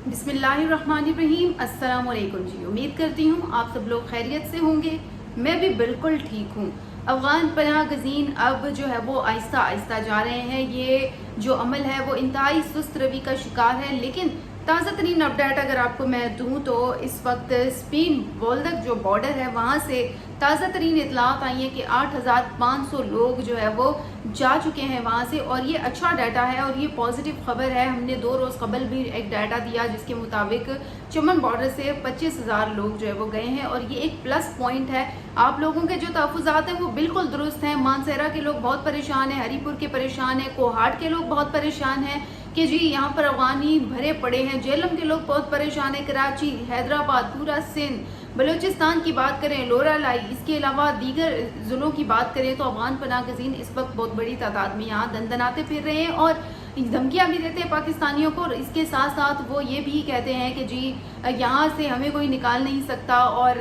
बिस्मिल्लाहिर्रहमानिर्रहीम। अस्सलाम वालेकुम जी। उम्मीद करती हूँ आप सब लोग खैरियत से होंगे। मैं भी बिल्कुल ठीक हूँ। अफ़गान पनाह गज़ीन अब जो है वो आहिस्ता आहिस्ता जा रहे हैं। ये जो अमल है वो इंतहाई सुस्त रवि का शिकार है। लेकिन ताज़ा तरीन अपडेट अगर आपको मैं दूँ तो इस वक्त स्पेन बोल्दक जो बॉर्डर है वहाँ से ताज़ा तरीन इतलात आई है कि 8,500 लोग जो है वो जा चुके हैं वहाँ से, और ये अच्छा डाटा है और ये पॉजिटिव खबर है। हमने 2 रोज़ कबल भी एक डाटा दिया जिसके मुताबिक चमन बॉर्डर से 25,000 लोग जो है वो गए हैं, और ये एक प्लस पॉइंट है। आप लोगों के जो तहफ़्फ़ुज़ात हैं वो बिल्कुल दुरुस्त हैं। मानसेरा के लोग बहुत परेशान हैं, हरीपुर के परेशान हैं, कोहाट के लोग बहुत परेशान हैं कि जी यहाँ पर अफ़गानी भरे पड़े हैं। जेलम के लोग बहुत परेशान हैं। कराची, हैदराबाद, पूरा सिंध, बलूचिस्तान की बात करें, लोरालाई, इसके अलावा दीगर ज़िलों की बात करें तो अफ़गान पनाह गज़ीन इस वक्त बहुत बड़ी तादाद में यहाँ दंदनाते फिर रहे हैं और धमकियाँ भी देते हैं पाकिस्तानियों को। और इसके साथ साथ वो ये भी कहते हैं कि जी यहाँ से हमें कोई निकाल नहीं सकता, और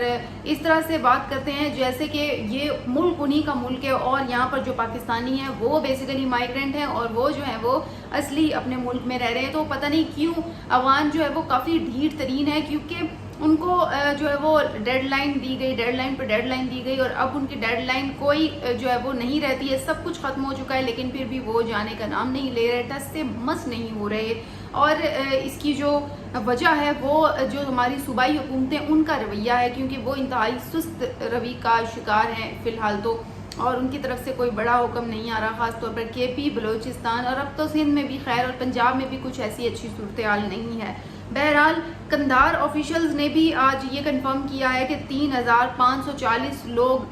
इस तरह से बात करते हैं जैसे कि ये मुल्क उन्हीं का मुल्क है और यहाँ पर जो पाकिस्तानी हैं वो बेसिकली माइग्रेंट हैं और वो जो है वो असली अपने मुल्क में रह रहे हैं। तो पता नहीं क्यों अफ़गान जो है वो काफ़ी ढीठ तरीन है, क्योंकि उनको जो है वो डेडलाइन दी गई, डेडलाइन पर डेडलाइन दी गई, और अब उनकी डेडलाइन कोई जो है वो नहीं रहती है। सब कुछ ख़त्म हो चुका है लेकिन फिर भी वो जाने का नाम नहीं ले रहे, टस से मस नहीं हो रहे। और इसकी जो वजह है वो जो हमारी सूबाई हुकूमतें उनका रवैया है, क्योंकि वो इंतहाई सुस्त रवि का शिकार हैं फ़िलहाल तो, और उनकी तरफ से कोई बड़ा हुक्म नहीं आ रहा, ख़ास तौर पर केपी, बलूचिस्तान और अब तो सिंध में भी खैर, और पंजाब में भी कुछ ऐसी अच्छी सूरत हाल नहीं है। बहरहाल कंधार ऑफिशियल्स ने भी आज ये कंफर्म किया है कि 3,540 लोग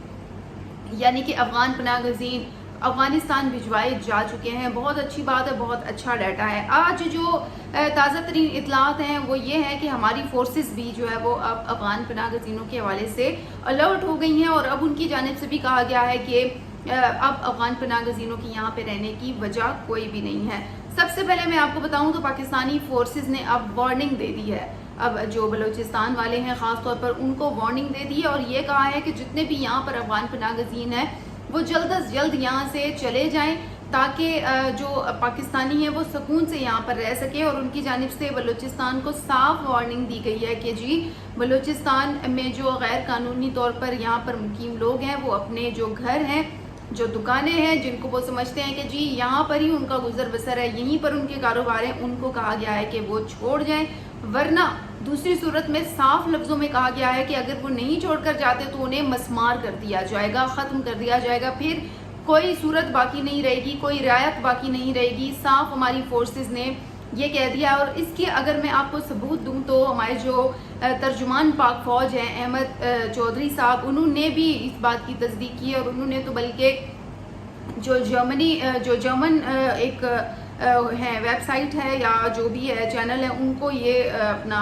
यानी कि अफ़गान पनाह गज़ीन अफ़गानिस्तान भिजवाए जा चुके हैं। बहुत अच्छी बात है, बहुत अच्छा डाटा है। आज जो ताज़ा तरीन इतलात हैं वो ये है कि हमारी फोर्सेस भी जो है वो अब अफ़गान पनाह गज़ीनों के हवाले से अलर्ट हो गई हैं, और अब उनकी जानिब से भी कहा गया है कि अब अफ़गान पनाह गज़ीनों की यहाँ पे रहने की वजह कोई भी नहीं है। सबसे पहले मैं आपको बताऊं तो पाकिस्तानी फोर्सेस ने अब वार्निंग दे दी है। अब जो बलूचिस्तान वाले हैं ख़ास तौर पर उनको वार्निंग दे दी है और ये कहा है कि जितने भी यहाँ पर अफ़गान पनाह गज़ीन हैं वो जल्द अज जल्द यहाँ से चले जाएं, ताकि जो पाकिस्तानी हैं वो सुकून से यहाँ पर रह सके। और उनकी जानिब से बलूचिस्तान को साफ वार्निंग दी गई है कि जी बलूचिस्तान में जो गैर कानूनी तौर पर यहाँ पर मुकीम लोग हैं वो अपने जो घर हैं, जो दुकानें हैं, जिनको वो समझते हैं कि जी यहाँ पर ही उनका गुजर बसर है, यहीं पर उनके कारोबार हैं, उनको कहा गया है कि वो छोड़ जाएं। वरना दूसरी सूरत में साफ लफ्ज़ों में कहा गया है कि अगर वो नहीं छोड़कर जाते तो उन्हें मसमार कर दिया जाएगा, ख़त्म कर दिया जाएगा, फिर कोई सूरत बाकी नहीं रहेगी, कोई रियायत बाकी नहीं रहेगी। साफ हमारी फोर्सेस ने ये कह दिया। और इसके अगर मैं आपको सबूत दूं तो हमारे जो तर्जुमान पाक फ़ौज हैं अहमद चौधरी साहब, उन्होंने भी इस बात की तस्दीक की, और उन्होंने तो बल्कि जो जर्मन एक है वेबसाइट है या जो भी है चैनल है, उनको ये अपना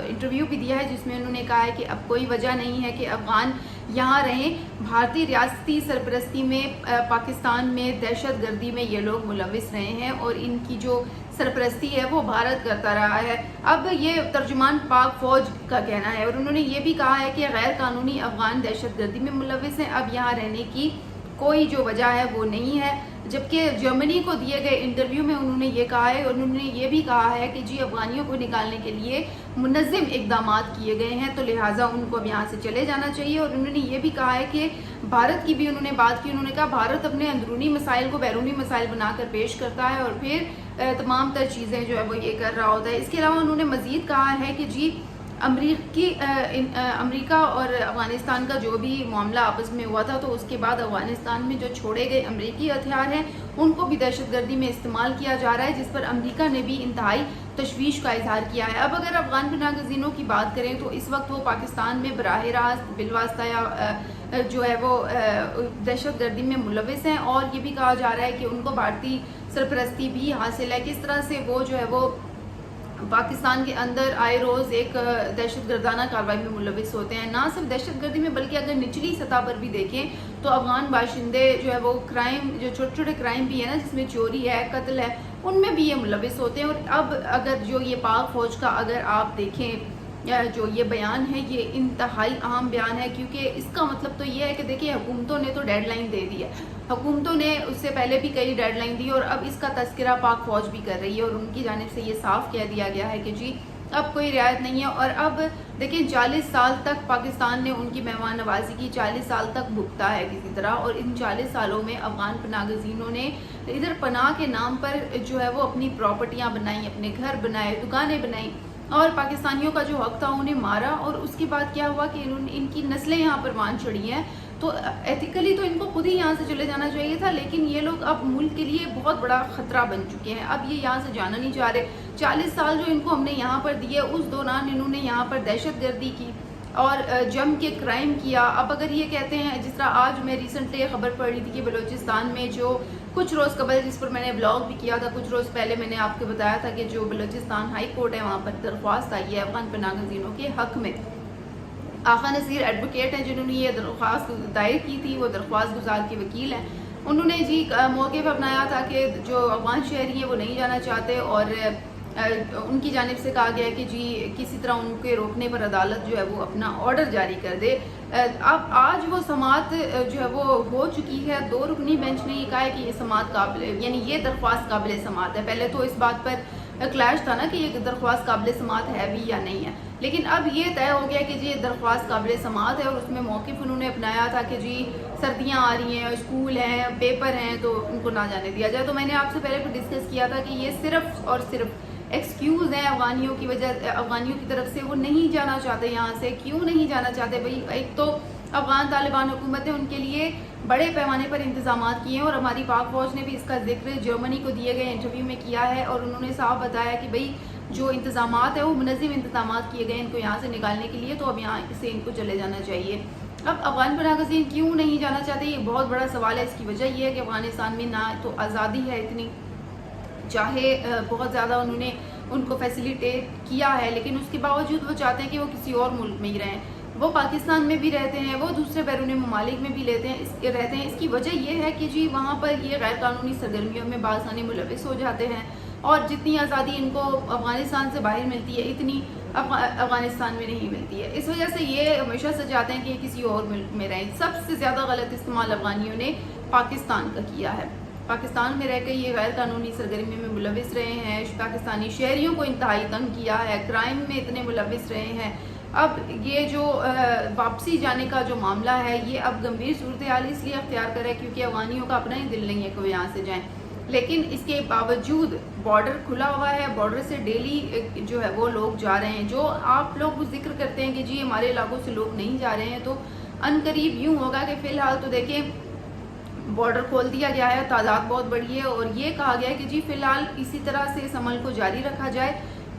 इंटरव्यू भी दिया है जिसमें उन्होंने कहा है कि अब कोई वजह नहीं है कि अफ़गान यहाँ रहें। भारतीय रियासती सरपरस्ती में पाकिस्तान में दहशत गर्दी में ये लोग मुलविस रहे हैं और इनकी जो सरपरस्ती है वो भारत करता रहा है। अब ये तर्जुमान पाक फ़ौज का कहना है, और उन्होंने ये भी कहा है कि गैर कानूनी अफ़गान दहशत गर्दी में मुलविस हैं, अब यहाँ रहने की कोई जो वजह है वो नहीं है। जबकि जर्मनी को दिए गए इंटरव्यू में उन्होंने ये कहा है, और उन्होंने ये भी कहा है कि जी अफ़गानियों को निकालने के लिए मुनज़्ज़म इक़दाम किए गए हैं, तो लिहाजा उनको अब यहाँ से चले जाना चाहिए। और उन्होंने ये भी कहा है कि भारत की भी उन्होंने बात की। उन्होंने कहा भारत अपने अंदरूनी मसाइल को बैरूनी मसाइल बनाकर पेश करता है और फिर तमाम तर चीज़ें जो है वो ये कर रहा होता है। इसके अलावा उन्होंने मज़ीद कहा है कि जी अमेरिका और अफ़गानिस्तान का जो भी मामला आपस में हुआ था तो उसके बाद अफ़गानिस्तान में जो छोड़े गए अमेरिकी हथियार हैं उनको भी दहशतगर्दी में इस्तेमाल किया जा रहा है, जिस पर अमेरिका ने भी इंतहाई तशवीश का इजहार किया है। अब अगर अफ़गान पनाह गज़ीनों की बात करें तो इस वक्त वो पाकिस्तान में बराह रास्त बिलवास्ता या जो है वो दहशतगर्दी में मुलविस हैं, और ये भी कहा जा रहा है कि उनको भारतीय सरपरस्ती भी हासिल है। किस तरह से वो जो है वो पाकिस्तान के अंदर आए रोज़ एक दहशतगर्दाना कार्रवाई में मुलविस होते हैं। ना सिर्फ दहशतगर्दी में बल्कि अगर निचली सतह पर भी देखें तो अफ़गान बाशिंदे जो है वो क्राइम, जो छोटे छोटे क्राइम भी है ना जिसमें चोरी है, कत्ल है, उनमें भी ये मुलविस होते हैं। और अब अगर जो ये पाक फ़ौज का अगर आप देखें जो ये बयान है ये इंतहाई अहम बयान है, क्योंकि इसका मतलब तो ये है कि देखिए हुकूमतों ने तो डेडलाइन दे दी है, हुकूमतों ने उससे पहले भी कई डेडलाइन दी और अब इसका तस्करा पाक फ़ौज भी कर रही है, और उनकी जानिब से ये साफ कह दिया गया है कि जी اب کوئی رعایت نہیں ہے۔ اور اب دیکھیں 40 سال تک پاکستان نے ان کی مہمان نوازی کی، 40 سال تک بھگتا ہے کسی طرح، اور ان 40 سالوں میں افغان پناہ گزینوں نے ادھر پناہ کے نام پر جو ہے وہ اپنی پراپرٹیاں بنائیں، اپنے گھر بنائے، دکانیں بنائیں، اور پاکستانیوں کا جو حق تھا انہیں مارا۔ اور اس کے بعد کیا ہوا کہ ان کی نسلیں یہاں پر مان چڑھی ہیں، تو ایتھیکلی تو ان کو خود ہی یہاں سے چلے جانا چاہیے تھا، لیکن یہ لوگ اب ملک کے لیے بہت بڑا خطرہ بن چکے ہیں، اب یہ یہاں سے جانا نہیں چاہ رہے۔ 40 سال جو ان کو ہم نے یہاں پر دیے، اس دوران انہوں نے یہاں پر دہشت گردی کی اور جم کے کرائم کیا۔ اب اگر یہ کہتے ہیں، جس طرح آج میں ریسنٹلی خبر پڑھ رہی تھی کہ بلوچستان میں جو کچھ روز قبل، جس پر میں نے بلاگ بھی کیا تھا کچھ روز پہلے، میں نے آپ کو بتایا تھا کہ جو بلوچستان ہائی کورٹ ہے وہاں پر درخواست آئی ہے افغان پناہ گزینوں کے حق میں۔ آقا نصیر ایڈوکیٹ ہیں جنہوں نے یہ درخواست دائر کی تھی، وہ درخواست گزار کے وکیل ہیں، انہوں نے جی موقع پر اپنایا تھا کہ جو افغان شہری ہیں وہ نہیں جانا چاہتے، اور ان کی جانب سے کہا گیا ہے کہ جی کسی طرح ان کے روکنے پر عدالت جو ہے وہ اپنا آرڈر جاری کر دے۔ اب آج وہ سماعت جو ہے وہ ہو چکی ہے، 2 رکنی بینچ نے یہ کہا ہے کہ یہ سماعت قابل، یعنی یہ درخواست قابل سماعت ہے۔ پہلے تو اس بات پر کلیش تھا نا کہ یہ درخواست قابل سماعت ہے بھی یا نہیں ہے، لیکن اب یہ طے ہو گیا کہ جی یہ درخواست قابل سماعت ہے، اور اس میں موقف انہوں نے اپنایا تھا کہ جی سردیاں آ رہی ہیں، اسکول ہیں، پیپر ہیں، تو ان کو نہ جانے دیا جائے۔ تو میں نے آپ سے پہلے بھی ڈسکس کیا تھا کہ یہ صرف اور صرف ایکسکیوز ہیں افغانیوں کی وجہ، افغانیوں کی طرف سے، وہ نہیں جانا چاہتے یہاں سے۔ کیوں نہیں جانا چاہتے بھائی؟ ایک تو افغان طالبان حکومت نے ان کے لیے بڑے پیمانے پر انتظامات کیے ہیں، اور ہماری پاک فوج نے بھی اس کا ذکر جرمنی کو دیے گئے انٹرویو میں کیا ہے، اور انہوں نے صاف بتایا کہ بھئی جو انتظامات ہیں وہ منظم انتظامات کیے گئے ان کو یہاں سے نکالنے کے لیے، تو اب یہاں سے ان کو چلے جانا چاہیے۔ اب افغان پناہ گزین کیوں نہیں جانا چاہتے، یہ بہت بڑا سوال ہے۔ اس کی وجہ یہ ہے کہ افغانستان میں نہ تو آزادی ہے اتنی، چاہے بہت زیادہ انہوں نے ان کو فیسیلیٹیٹ کیا ہے، لیکن اس کے باوجود وہ چاہتے ہیں کہ وہ کسی اور ملک میں ہی رہیں۔ وہ پاکستان میں بھی رہتے ہیں، وہ دوسرے بیرونی ممالک میں بھی رہتے ہیں۔ اس کی وجہ یہ ہے کہ جی وہاں پر یہ غیر قانونی سرگرمیوں میں بآسانی ملوث ہو جاتے ہیں، اور جتنی آزادی ان کو افغانستان سے باہر ملتی ہے اتنی افغانستان میں نہیں ملتی ہے۔ اس وجہ سے یہ ہمیشہ سے چاہتے ہیں کہ یہ کسی اور ملک میں رہیں۔ سب سے زیادہ غلط استعمال افغانیوں نے پاکستان کا کیا ہے، پاکستان میں رہ کے یہ غیر قانونی سرگرمیوں میں ملوث رہے ہیں، پاکستانی شہریوں کو انتہائی تنگ کیا ہے، کرائم میں اتنے ملوث رہے ہیں۔ اب یہ جو واپسی جانے کا جو معاملہ ہے، یہ اب گمبھیر صورتحال اس لیے اختیار کرے کیونکہ افغانیوں کا اپنا ہی دل نہیں ہے کہ وہ یہاں سے جائیں، لیکن اس کے باوجود بارڈر کھلا ہوا ہے، بارڈر سے ڈیلی جو ہے وہ لوگ جا رہے ہیں۔ جو آپ لوگ ذکر کرتے ہیں کہ جی ہمارے علاقوں سے لوگ نہیں جا رہے ہیں، تو ان قریب یوں ہوگا کہ فی الحال تو دیکھیں بارڈر کھول دیا گیا ہے، تعداد بہت بڑی ہے، اور یہ کہا گیا ہے کہ جی فی الحال اسی طرح سے اس عمل کو جاری رکھا جائے،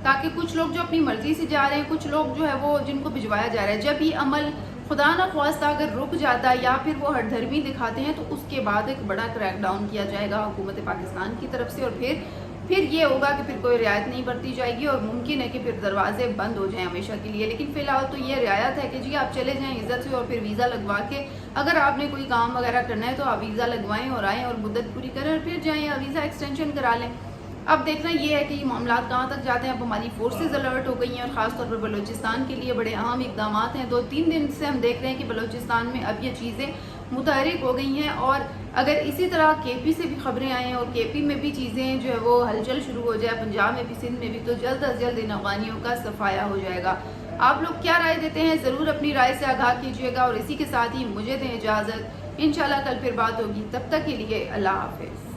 تاکہ کچھ لوگ جو اپنی مرضی سے جا رہے ہیں، کچھ لوگ جو ہے وہ جن کو بھجوایا جا رہا ہے، جب یہ عمل خدا نہ خواستہ اگر رک جاتا ہے یا پھر وہ ہٹ دھرمی دکھاتے ہیں، تو اس کے بعد ایک بڑا کریک ڈاؤن کیا جائے گا حکومت پاکستان کی طرف سے، اور پھر یہ ہوگا کہ پھر کوئی رعایت نہیں برتی جائے گی، اور ممکن ہے کہ پھر دروازے بند ہو جائیں ہمیشہ کے لیے۔ لیکن فی الحال تو یہ رعایت ہے کہ جی آپ چلے جائیں عزت سے، اور پھر ویزا لگوا کے اگر آپ نے کوئی کام وغیرہ کرنا ہے تو آپ ویزا لگوائیں اور آئیں اور مدت پوری کریں، اور پھر جائیں یا ویزا ایکسٹینشن کرا لیں۔ اب دیکھنا یہ ہے کہ یہ معاملات کہاں تک جاتے ہیں۔ اب ہماری فورسز الرٹ ہو گئی ہیں، اور خاص طور پر بلوچستان کے لیے بڑے اہم اقدامات ہیں۔ 2-3 دن سے ہم دیکھ رہے ہیں کہ بلوچستان میں اب یہ چیزیں متحرک ہو گئی ہیں، اور اگر اسی طرح کے پی سے بھی خبریں آئیں اور کے پی میں بھی چیزیں جو ہے وہ ہلچل شروع ہو جائے، پنجاب میں بھی، سندھ میں بھی، تو جلد از جلد ان افغانیوں کا صفایا ہو جائے گا۔ آپ لوگ کیا رائے دیتے ہیں؟ ضرور اپنی رائے سے آگاہ کیجیے گا، اور اسی کے ساتھ ہی مجھے دیں اجازت، انشاءاللہ کل پھر بات ہوگی، تب تک کے لیے اللہ حافظ۔